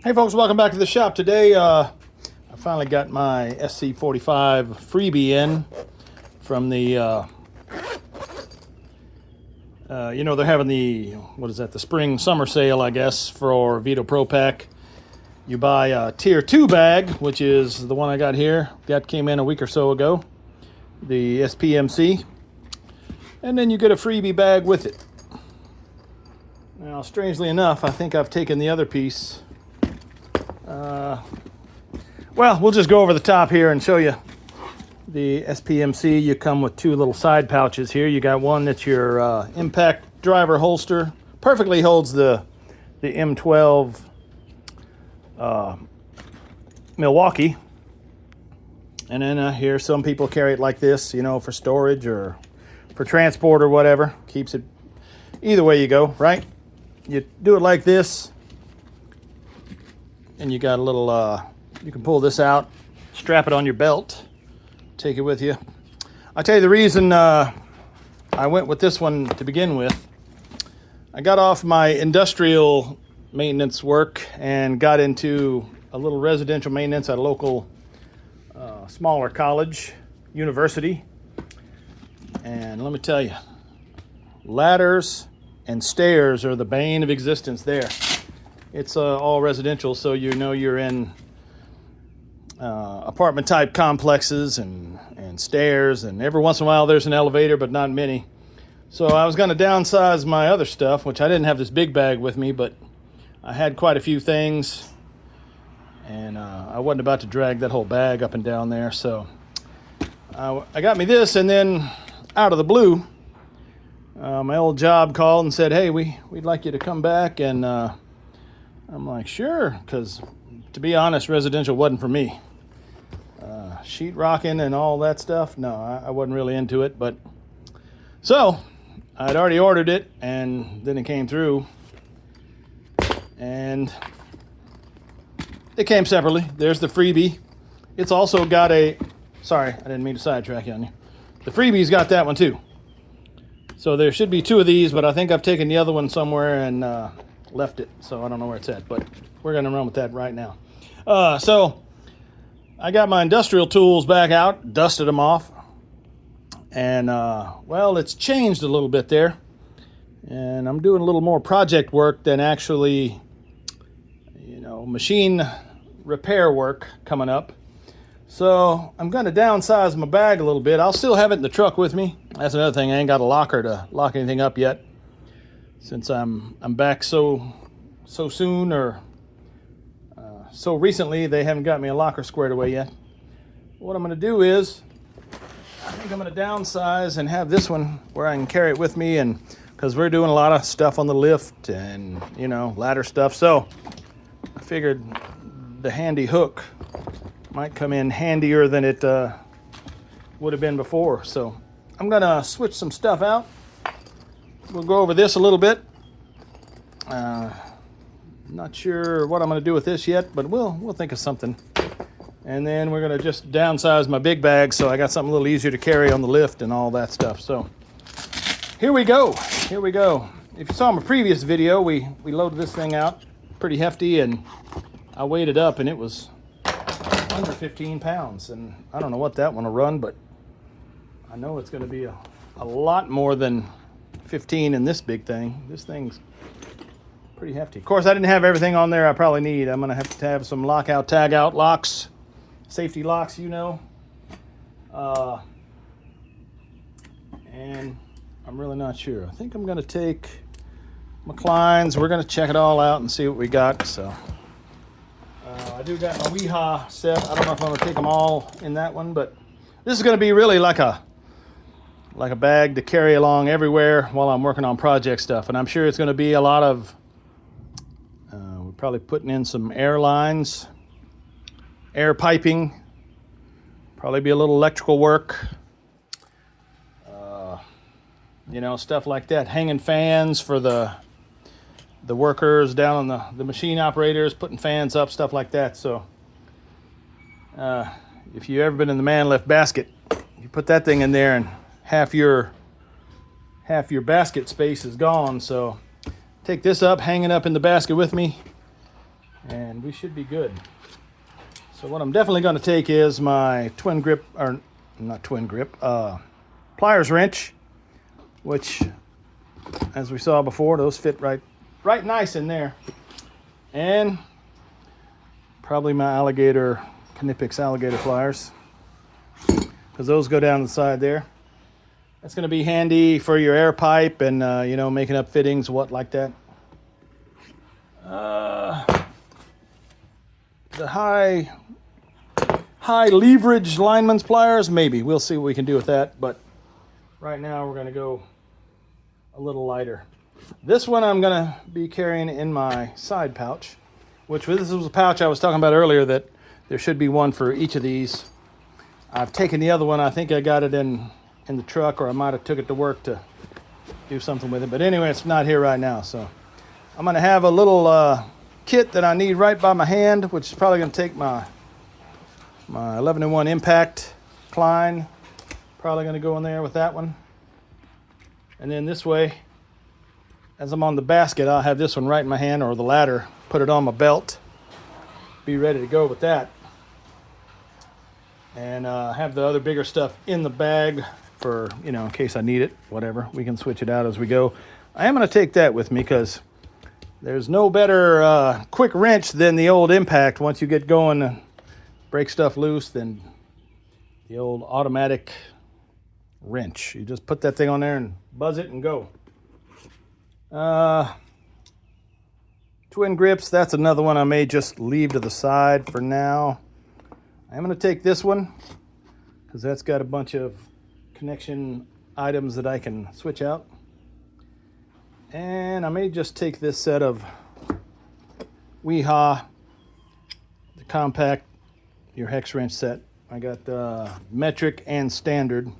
Hey folks, welcome back to the shop. Today I finally got my SC-45 freebie in from the they're having the the spring summer sale, I guess, for Veto Pro Pac. You buy a tier 2 bag, which is the one I got here. That came in a week or so ago, the SPMC, and then you get a freebie bag with it. Now, strangely enough, I think I've taken the other piece. Well, we'll just go over the top here and show you the SPMC. You come with two little side pouches here. You got one that's your impact driver holster. Perfectly holds the M12 Milwaukee. And then here, some people carry it like this, for storage or for transport or whatever. Keeps it either way you go, right? You do it like this, and you got a little, you can pull this out, strap it on your belt, take it with you. I'll tell you the reason I went with this one to begin with. I got off my industrial maintenance work and got into a little residential maintenance at a local smaller college, university. And let me tell you, ladders and stairs are the bane of existence there. It's all residential, so you're in apartment type complexes and stairs, and every once in a while there's an elevator, but not many. So I was going to downsize my other stuff, which I didn't have this big bag with me, but I had quite a few things, and I wasn't about to drag that whole bag up and down there. So I got me this, and then out of the blue, my old job called and said, hey, we'd like you to come back. And I'm like, sure, because to be honest, residential wasn't for me. Sheet rocking and all that stuff, no, I wasn't really into it. But so I'd already ordered it, and then it came through, and it came separately. There's the freebie. It's also got sorry, I didn't mean to sidetrack you on you. The freebie's got that one too. So there should be two of these, but I think I've taken the other one somewhere and left it, so I don't know where it's at, but we're going to run with that right now. So I got my industrial tools back out, dusted them off, and well, it's changed a little bit there, and I'm doing a little more project work than actually, machine repair work coming up. So I'm going to downsize my bag a little bit. I'll still have it in the truck with me. That's another thing. I ain't got a locker to lock anything up yet, since I'm back so soon, or so recently. They haven't got me a locker squared away yet. What I'm going to do is, I think I'm going to downsize and have this one where I can carry it with me, and because we're doing a lot of stuff on the lift and ladder stuff. So I figured the handy hook might come in handier than it would have been before. So I'm gonna switch some stuff out. We'll go over this a little bit. Not sure what I'm gonna do with this yet, but we'll think of something. And then we're gonna just downsize my big bag, so I got something a little easier to carry on the lift and all that stuff. So here we go. If you saw my previous video, we loaded this thing out pretty hefty, and I weighed it up, and it was under 15 pounds, and I don't know what that one will run, but I know it's going to be a lot more than 15 in this big thing. This thing's pretty hefty. Of course, I didn't have everything on there I probably need. I'm going to have some lockout, tag out locks, safety locks, and I'm really not sure. I think I'm going to take McLean's. We're going to check it all out and see what we got. So I do got my Weehaw set. I don't know if I'm going to take them all in that one, but this is going to be really like a bag to carry along everywhere while I'm working on project stuff. And I'm sure it's going to be a lot of, we're probably putting in some air lines, air piping, probably be a little electrical work, stuff like that. Hanging fans for the workers down on the machine operators, putting fans up, stuff like that. So if you've ever been in the man lift basket, you put that thing in there and half your basket space is gone. So take this up, hang it up in the basket with me, and we should be good. So what I'm definitely going to take is my twin grip, or not twin grip, pliers wrench, which, as we saw before, those fit right nice in there. And probably my alligator, Knipex alligator pliers, because those go down the side there. That's going to be handy for your air pipe and, you know, making up fittings, what like that. The high leverage lineman's pliers, maybe. We'll see what we can do with that. But right now we're going to go a little lighter. This one I'm going to be carrying in my side pouch, which this was a pouch I was talking about earlier, that there should be one for each of these. I've taken the other one. I think I got it in the truck, or I might have took it to work to do something with it. But anyway, it's not here right now. So I'm going to have a little kit that I need right by my hand, which is probably going to take my 11-in-1 impact Klein. Probably going to go in there with that one. And then this way, as I'm on the basket, I'll have this one right in my hand, or the ladder, put it on my belt, be ready to go with that. And have the other bigger stuff in the bag for, you know, in case I need it, whatever. We can switch it out as we go. I am going to take that with me because there's no better quick wrench than the old impact. Once you get going and break stuff loose, than the old automatic wrench. You just put that thing on there and buzz it and go. Twin grips, that's another one I may just leave to the side for now. I'm going to take this one because that's got a bunch of connection items that I can switch out. And I may just take this set of Weehaw, the compact, your hex wrench set. I got metric and standard.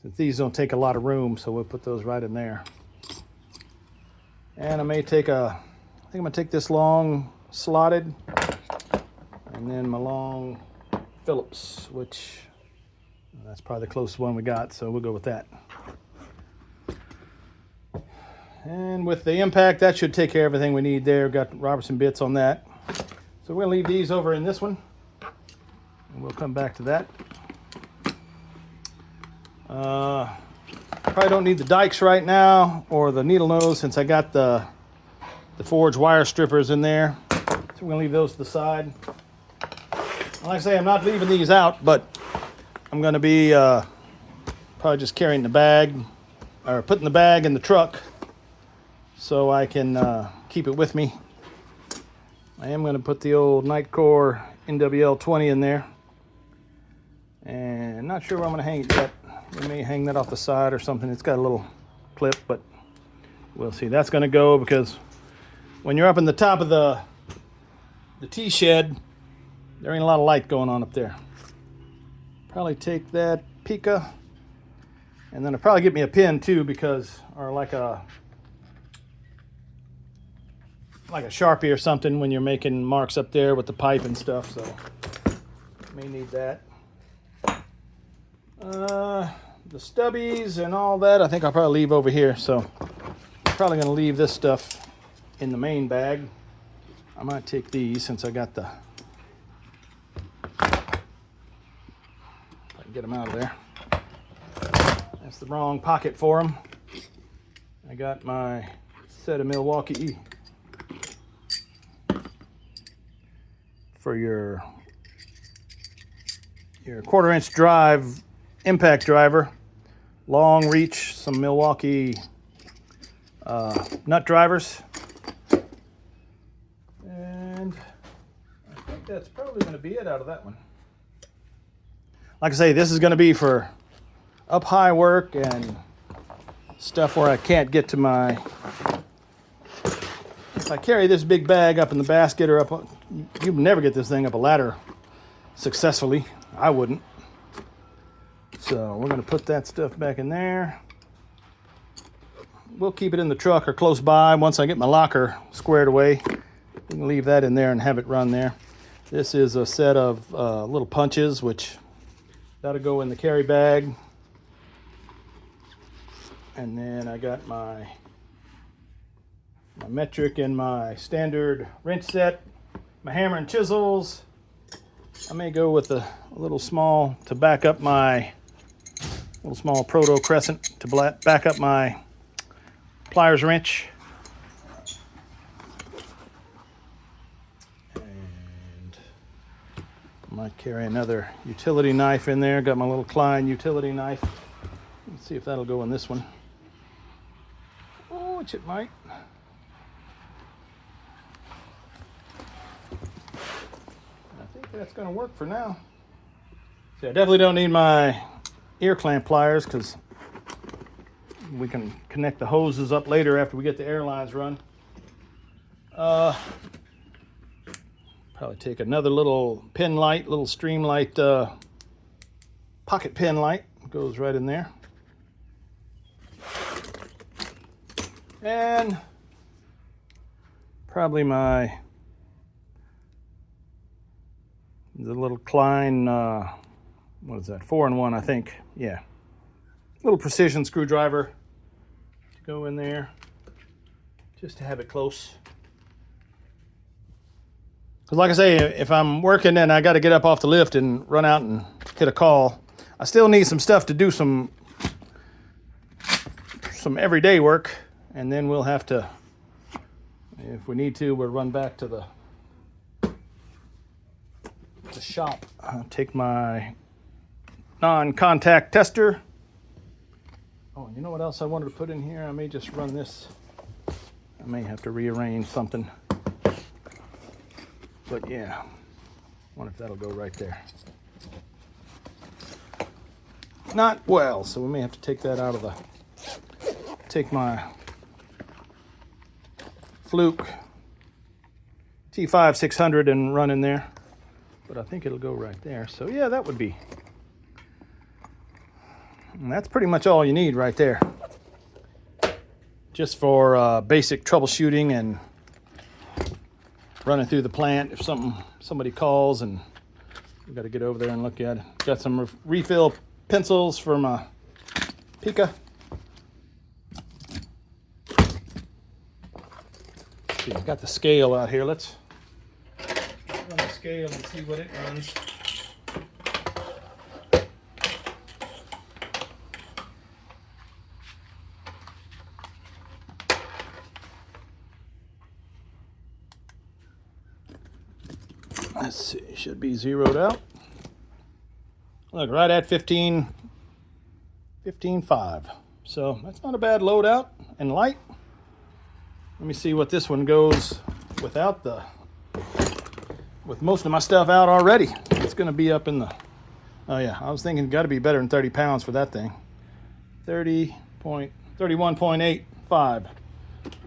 Since these don't take a lot of room, so we'll put those right in there. And I may take I think I'm going to take this long slotted, and then my long Phillips, which that's probably the closest one we got, so we'll go with that. And with the impact, that should take care of everything we need there. Got Robertson bits on that. So we're going to leave these over in this one, and we'll come back to that. Probably don't need the dikes right now, or the needle nose, since I got the forged wire strippers in there. So we're going to leave those to the side. Like I say, I'm not leaving these out, but I'm going to be probably just carrying the bag, or putting the bag in the truck so I can keep it with me. I am going to put the old Nightcore NWL-20 in there. And not sure where I'm going to hang it yet. We may hang that off the side or something. It's got a little clip, but we'll see. That's going to go because when you're up in the top of the T-shed, there ain't a lot of light going on up there. Probably take that Pika, and then I'll probably get me a pin too, because, or like a Sharpie or something when you're making marks up there with the pipe and stuff, so may need that. The stubbies and all that, I think I'll probably leave over here, so I'm probably going to leave this stuff in the main bag. I might take these since I got the, if I can get them out of there. That's the wrong pocket for them. I got my set of Milwaukee for your 1/4-inch drive, impact driver, long reach, some Milwaukee nut drivers. And I think that's probably going to be it out of that one. Like I say, this is going to be for up high work and stuff where I can't get to my, if I carry this big bag up in the basket or up, you never get this thing up a ladder successfully. I wouldn't. So we're going to put that stuff back in there. We'll keep it in the truck or close by. Once I get my locker squared away, we can leave that in there and have it run there. This is a set of little punches, which that'll go in the carry bag. And then I got my metric and my standard wrench set. my hammer and chisels. I may go with a little small to back up my little small proto crescent to back up my pliers wrench. And I might carry another utility knife in there. Got my little Klein utility knife. Let's see if that'll go in this one. Oh, which it might. I think that's going to work for now. See, I definitely don't need my ear clamp pliers because we can connect the hoses up later after we get the air lines run. Probably take another little pin light, little streamlight pocket pin light. Goes right in there. And probably the little Klein, what is that, 4-in-1, I think. Yeah. Little precision screwdriver to go in there, just to have it close. Because like I say, if I'm working and I got to get up off the lift and run out and hit a call, I still need some stuff to do some everyday work. And then we'll have to, if we need to, we'll run back to the shop. I'll take my non-contact tester. Oh, you know what else I wanted to put in here? I may just run this. I may have to rearrange something. But yeah, I wonder if that'll go right there. Not well, so we may have to take that out of the, take my Fluke T5 600 and run in there, but I think it'll go right there. So yeah, that would be, and that's pretty much all you need right there, just for basic troubleshooting and running through the plant if somebody calls and we got to get over there and look at it. Got some refill pencils for my Pica. See, I've got the scale out here. Let's run the scale and see what it runs. Let's see, should be zeroed out. Look, right at 15.5. So that's not a bad loadout and light. Let me see what this one goes without with most of my stuff out already. It's going to be up in the, oh yeah, I was thinking got to be better than 30 pounds for that thing. 31.85.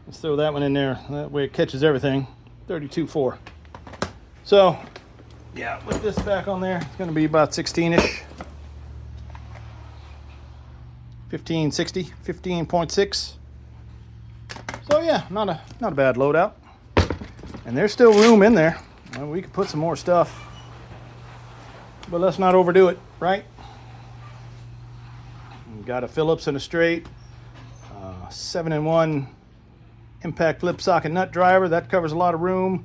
Let's throw that one in there. That way it catches everything. 32.4. So, yeah, with this back on there, it's going to be about 16-ish. 1560, 15.6. So yeah, not a bad loadout. And there's still room in there. Well, we could put some more stuff, but let's not overdo it, right? We've got a Phillips and a straight, 7-in-1 impact flip socket nut driver. That covers a lot of room.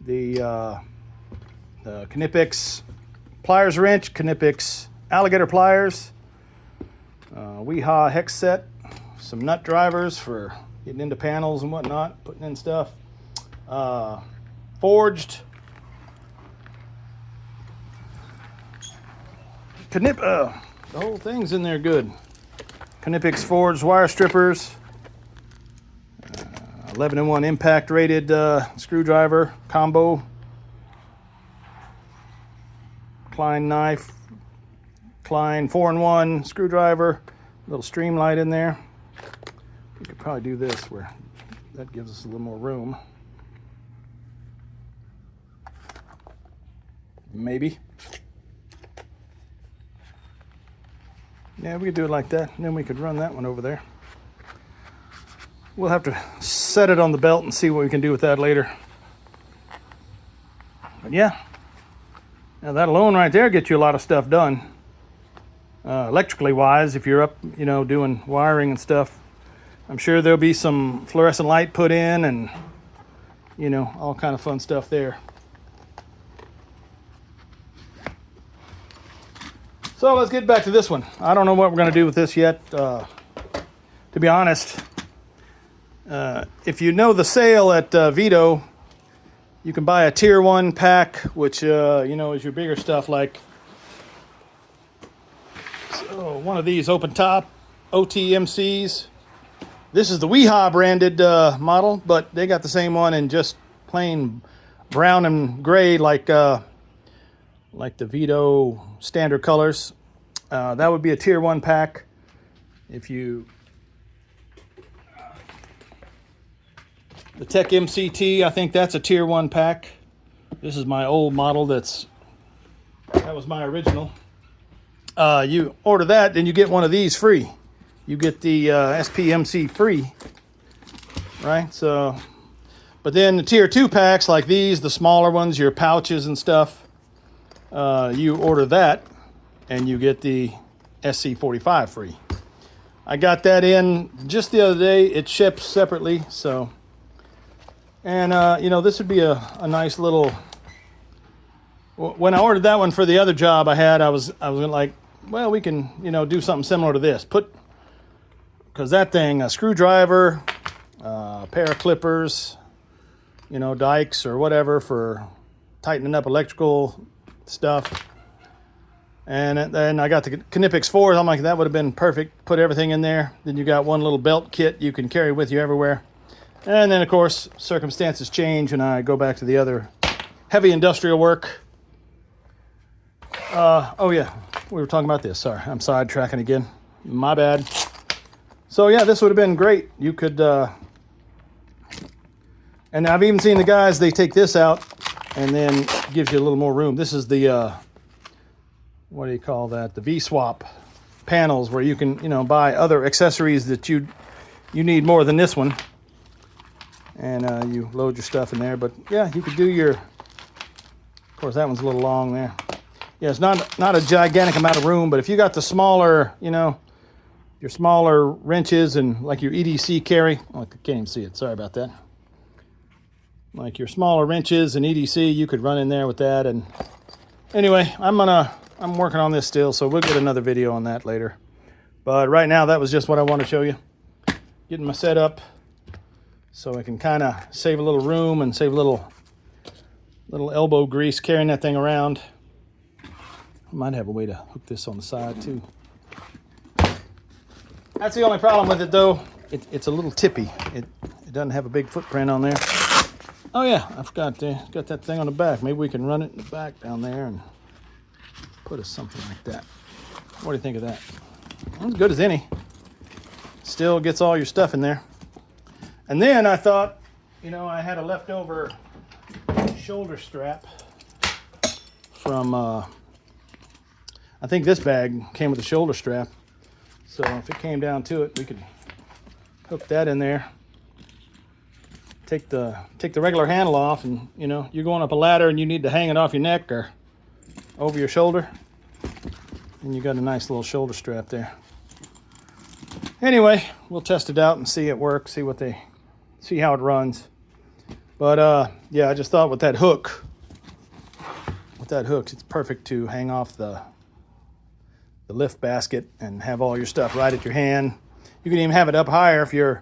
The Knipex pliers wrench, Knipex alligator pliers, Weehaw hex set, some nut drivers for getting into panels and whatnot, putting in stuff, forged the whole thing's in there good. Knipex forged wire strippers, 11-in-1 impact rated screwdriver combo, Klein knife, Klein 4-in-1 screwdriver, little streamline in there. We could probably do this where that gives us a little more room. Maybe. Yeah, we could do it like that, and then we could run that one over there. We'll have to set it on the belt and see what we can do with that later. But yeah, now that alone right there gets you a lot of stuff done. Electrically wise, if you're up, doing wiring and stuff. I'm sure there'll be some fluorescent light put in and, all kind of fun stuff there. So let's get back to this one. I don't know what we're going to do with this yet. To be honest, if you know the sale at Veto, you can buy a tier 1 pack, which you know, is your bigger stuff, like one of these open top OT-MCs. This is the Weehaw branded model, but they got the same one in just plain brown and gray, like the Veto standard colors. That would be a tier 1 pack. If you the Tech MCT, I think that's a tier 1 pack. This is my old model. That was my original. You order that, then you get one of these free. You get the SPMC free, right? So, but then the tier 2 packs like these, the smaller ones, your pouches and stuff, you order that and you get the SC-45 free. I got that in just the other day. It ships separately, so. And, you know, this would be a nice little, when I ordered that one for the other job I had, I was like, well, we can, you know, do something similar to this. Because that thing, a screwdriver, a pair of clippers, you know, dikes or whatever for tightening up electrical stuff. And then I got the Knipex 4s. I'm like, that would have been perfect. Put everything in there. Then you got one little belt kit you can carry with you everywhere. And then, of course, circumstances change and I go back to the other heavy industrial work. Oh, yeah, we were talking about this. Sorry, I'm sidetracking again. My bad. So, yeah, this would have been great. You could, and I've even seen the guys, they take this out and then gives you a little more room. This is the, what do you call that? The V-swap panels where you can, you know, buy other accessories that you need more than this one. And you load your stuff in there. But, yeah, you could do your, of course, that one's a little long there. Yeah, it's not a gigantic amount of room, but if you got the smaller, you know, your smaller wrenches and like your EDC carry, oh, I can't even see it, sorry about that. Like your smaller wrenches and EDC, you could run in there with that. And anyway, I'm working on this still, so we'll get another video on that later. But right now, that was just what I want to show you. Getting my setup so I can kind of save a little room and save a little elbow grease carrying that thing around. I might have a way to hook this on the side too. That's the only problem with it though. It's a little tippy. It doesn't have a big footprint on there. Oh yeah, I forgot got that thing on the back. Maybe we can run it in the back down there and put something like that. What do you think of that? As good as any. Still gets all your stuff in there. And then I thought, you know, I had a leftover shoulder strap from I think this bag came with a shoulder strap. So if it came down to it, we could hook that in there. Take the regular handle off, and you know, you're going up a ladder and you need to hang it off your neck or over your shoulder. And you got a nice little shoulder strap there. Anyway, we'll test it out and see it work, see how it runs. But yeah, I just thought with that hook, it's perfect to hang off the lift basket and have all your stuff right at your hand. You can even have it up higher if you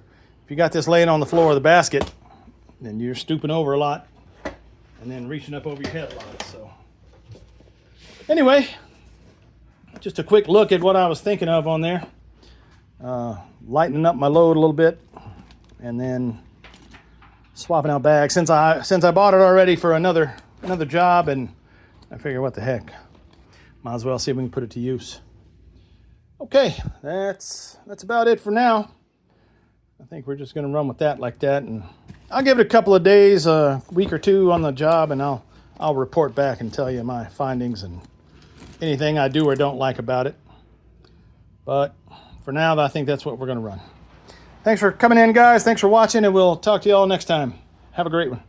got this laying on the floor of the basket, then you're stooping over a lot and then reaching up over your head a lot. So anyway, just a quick look at what I was thinking of on there. Lightening up my load a little bit and then swapping out bags since I bought it already for another job, and I figure what the heck, might as well see if we can put it to use. Okay, that's about it for now. I think we're just going to run with that like that, and I'll give it a couple of days, a week or two on the job, and I'll report back and tell you my findings and anything I do or don't like about it. But for now, I think that's what we're going to run. Thanks for coming in, guys. Thanks for watching, and we'll talk to you all next time. Have a great one.